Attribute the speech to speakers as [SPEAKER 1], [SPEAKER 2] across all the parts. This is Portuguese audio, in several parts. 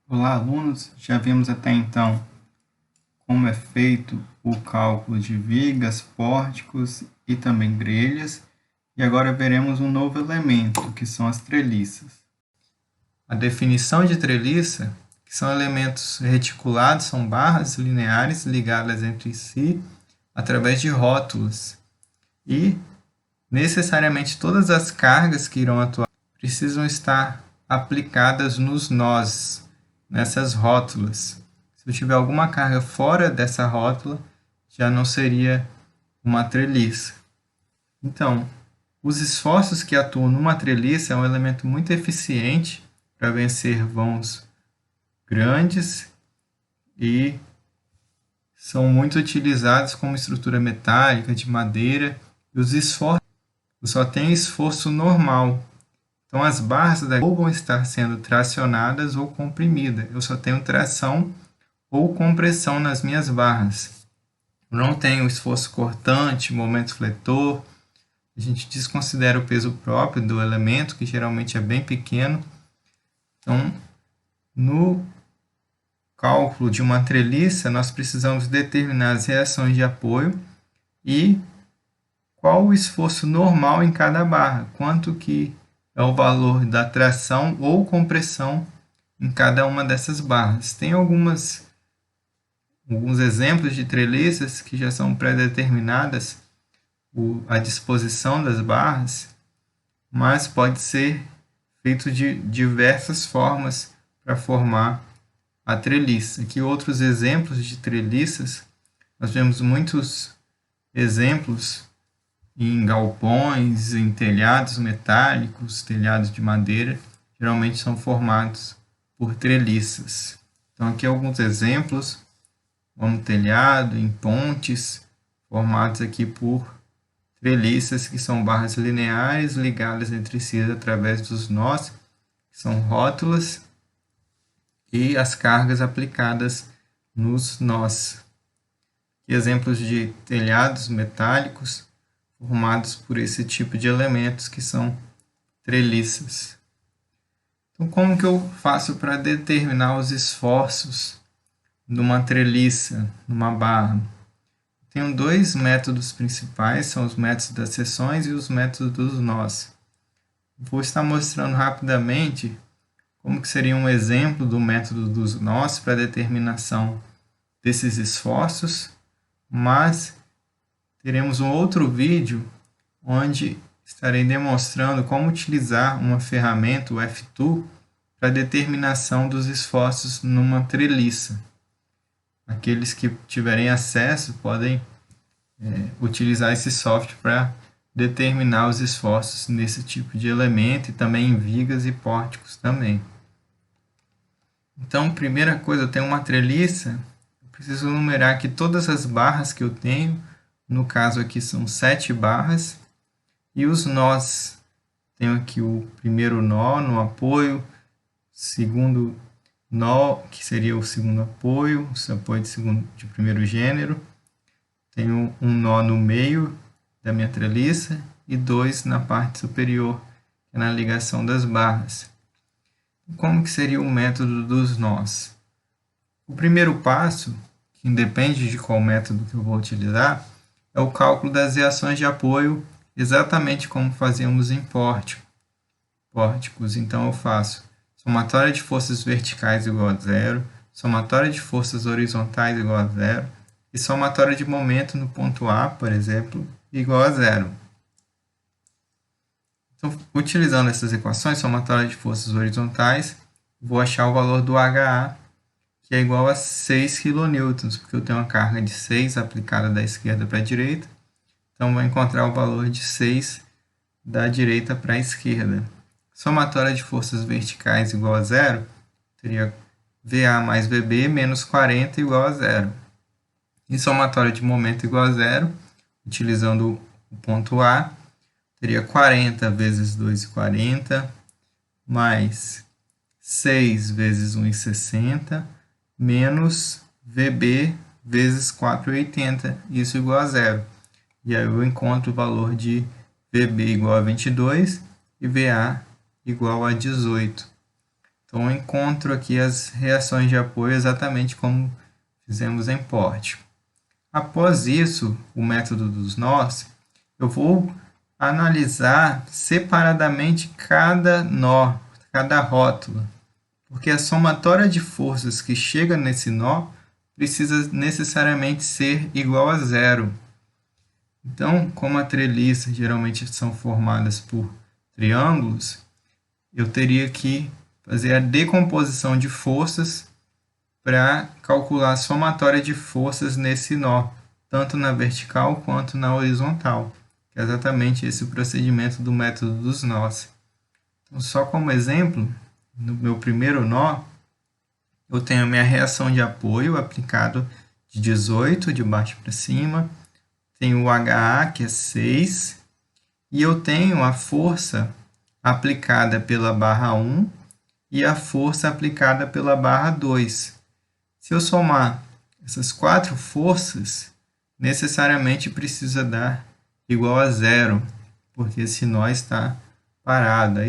[SPEAKER 1] Olá, alunos! Já vimos até então como é feito o cálculo de vigas, pórticos e também grelhas, e agora veremos um novo elemento, que são as treliças. A definição de treliça, que são elementos reticulados, são barras lineares ligadas entre si através de rótulos, e necessariamente todas as cargas que irão atuar precisam estar aplicadas nos nós, nessas rótulas. Se eu tiver alguma carga fora dessa rótula, já não seria uma treliça. Então, os esforços que atuam numa treliça é um elemento muito eficiente para vencer vãos grandes e são muito utilizados como estrutura metálica, de madeira, e os esforços só tem esforço normal. Então, as barras ou vão estar sendo tracionadas ou comprimidas. Eu só tenho tração ou compressão nas minhas barras. Eu não tenho esforço cortante, momento fletor. A gente desconsidera o peso próprio do elemento, que geralmente é bem pequeno. Então, no cálculo de uma treliça, nós precisamos determinar as reações de apoio e qual o esforço normal em cada barra, quanto que é o valor da tração ou compressão em cada uma dessas barras. Tem alguns exemplos de treliças que já são pré-determinadas a disposição das barras, mas pode ser feito de diversas formas para formar a treliça. Aqui outros exemplos de treliças, nós vemos muitos exemplos em galpões, em telhados metálicos, telhados de madeira, geralmente são formados por treliças. Então aqui alguns exemplos, como telhado, em pontes, formados aqui por treliças, que são barras lineares ligadas entre si através dos nós, que são rótulas, e as cargas aplicadas nos nós. Aqui exemplos de telhados metálicos, formados por esse tipo de elementos que são treliças. Então, como que eu faço para determinar os esforços numa treliça, numa barra? Tenho dois métodos principais, são os métodos das seções e os métodos dos nós. Vou estar mostrando rapidamente como que seria um exemplo do método dos nós para determinação desses esforços, mas teremos um outro vídeo onde estarei demonstrando como utilizar uma ferramenta, o F2, para determinação dos esforços numa treliça. Aqueles que tiverem acesso podem utilizar esse software para determinar os esforços nesse tipo de elemento e também em vigas e pórticos também. Então, primeira coisa, eu tenho uma treliça, eu preciso numerar aqui todas as barras que eu tenho. No caso aqui são 7 barras. E os nós. Tenho aqui o primeiro nó no apoio, segundo nó, que seria o segundo apoio, o apoio de primeiro gênero. Tenho um nó no meio da minha treliça e 2 na parte superior, que é na ligação das barras. Como que seria o método dos nós? O primeiro passo, que independe de qual método que eu vou utilizar, é o cálculo das reações de apoio, exatamente como fazíamos em pórticos. Então eu faço somatória de forças verticais igual a zero, somatória de forças horizontais igual a zero, e somatória de momento no ponto A, por exemplo, igual a zero. Então, utilizando essas equações, somatória de forças horizontais, vou achar o valor do HA, que é igual a 6 kN, porque eu tenho uma carga de 6 aplicada da esquerda para a direita. Então, vou encontrar o valor de 6 da direita para a esquerda. Somatória de forças verticais igual a zero, teria VA mais VB menos 40 igual a zero. E somatória de momento igual a zero, utilizando o ponto A, teria 40 vezes 2,40, mais 6 vezes 1,60, menos VB vezes 4,80, isso igual a zero. E aí eu encontro o valor de VB igual a 22 e VA igual a 18. Então, Então, eu encontro aqui as reações de apoio exatamente como fizemos em PORT. Após isso, o método dos nós, eu vou analisar separadamente cada nó, cada rótula, porque a somatória de forças que chega nesse nó precisa necessariamente ser igual a zero. Então, como a treliça geralmente são formadas por triângulos, eu teria que fazer a decomposição de forças para calcular a somatória de forças nesse nó, tanto na vertical quanto na horizontal, que é exatamente esse o procedimento do método dos nós. Então, só como exemplo, no meu primeiro nó, eu tenho a minha reação de apoio aplicado de 18, de baixo para cima, tenho o HA, que é 6, e eu tenho a força aplicada pela barra 1 e a força aplicada pela barra 2. Se eu somar essas 4 forças, necessariamente precisa dar igual a zero, porque esse nó está parado,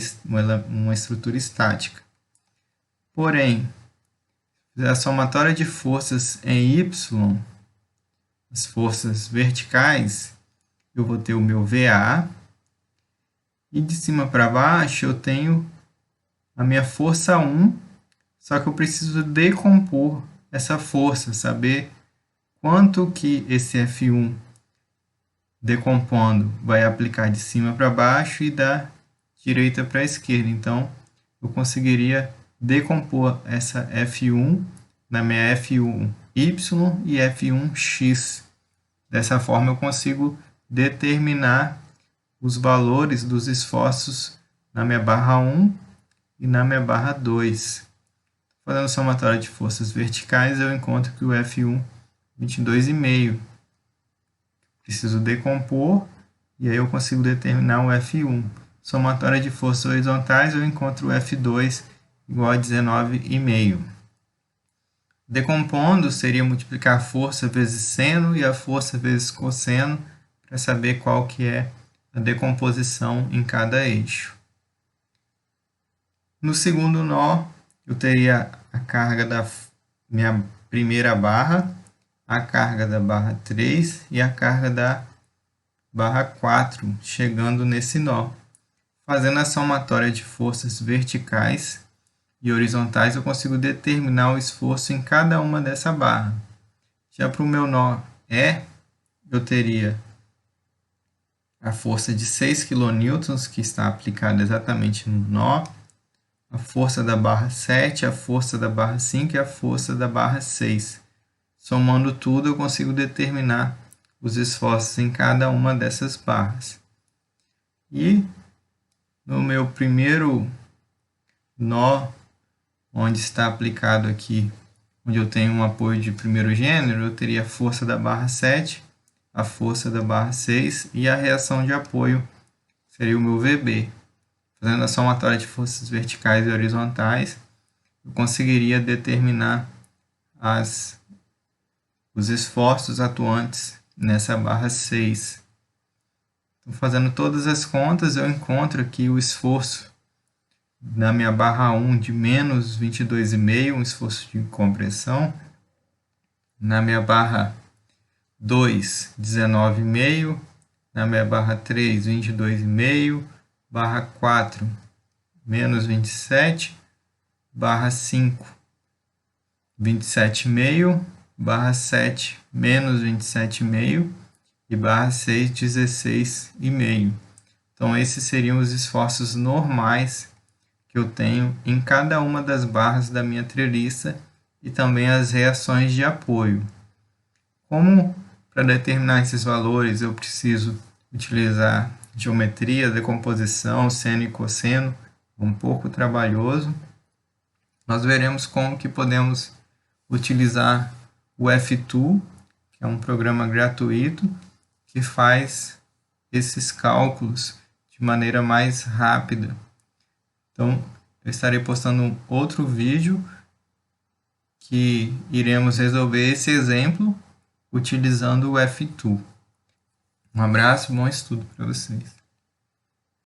[SPEAKER 1] uma estrutura estática. Porém, a somatória de forças em Y, as forças verticais, eu vou ter o meu VA, e de cima para baixo eu tenho a minha força 1, só que eu preciso decompor essa força, saber quanto que esse F1 decompondo vai aplicar de cima para baixo e da direita para a esquerda. Então, eu conseguiria decompor essa F1 na minha F1Y e F1X. Dessa forma, eu consigo determinar os valores dos esforços na minha barra 1 e na minha barra 2. Fazendo somatória de forças verticais, eu encontro que o F1 22,5. Preciso decompor e aí eu consigo determinar o F1. Somatória de forças horizontais, eu encontro o F2 igual a 19,5. Decompondo, seria multiplicar a força vezes seno e a força vezes cosseno para saber qual que é a decomposição em cada eixo. No segundo nó, eu teria a carga da minha primeira barra, a carga da barra 3 e a carga da barra 4, chegando nesse nó. Fazendo a somatória de forças verticais e horizontais, eu consigo determinar o esforço em cada uma dessa barra. Já para o meu nó E, eu teria a força de 6 kN, que está aplicada exatamente no nó, a força da barra 7, a força da barra 5 e a força da barra 6. Somando tudo, eu consigo determinar os esforços em cada uma dessas barras. E no meu primeiro nó, onde está aplicado aqui, onde eu tenho um apoio de primeiro gênero, eu teria a força da barra 7, a força da barra 6 e a reação de apoio seria o meu VB. Fazendo a somatória de forças verticais e horizontais, eu conseguiria determinar os esforços atuantes nessa barra 6. Então, fazendo todas as contas, eu encontro aqui o esforço na minha barra 1 de menos 22,5, um esforço de compressão. Na minha barra 2, 19,5. Na minha barra 3, 22,5. Barra 4, menos 27. Barra 5, 27,5. Barra 7, menos 27,5. E barra 6, 16,5. Então, esses seriam os esforços normais que eu tenho em cada uma das barras da minha treliça e também as reações de apoio. Como para determinar esses valores eu preciso utilizar geometria, decomposição, seno e cosseno, um pouco trabalhoso, nós veremos como que podemos utilizar o F2, que é um programa gratuito que faz esses cálculos de maneira mais rápida. Então, eu estarei postando um outro vídeo que iremos resolver esse exemplo utilizando o F2. Um abraço, bom estudo para vocês.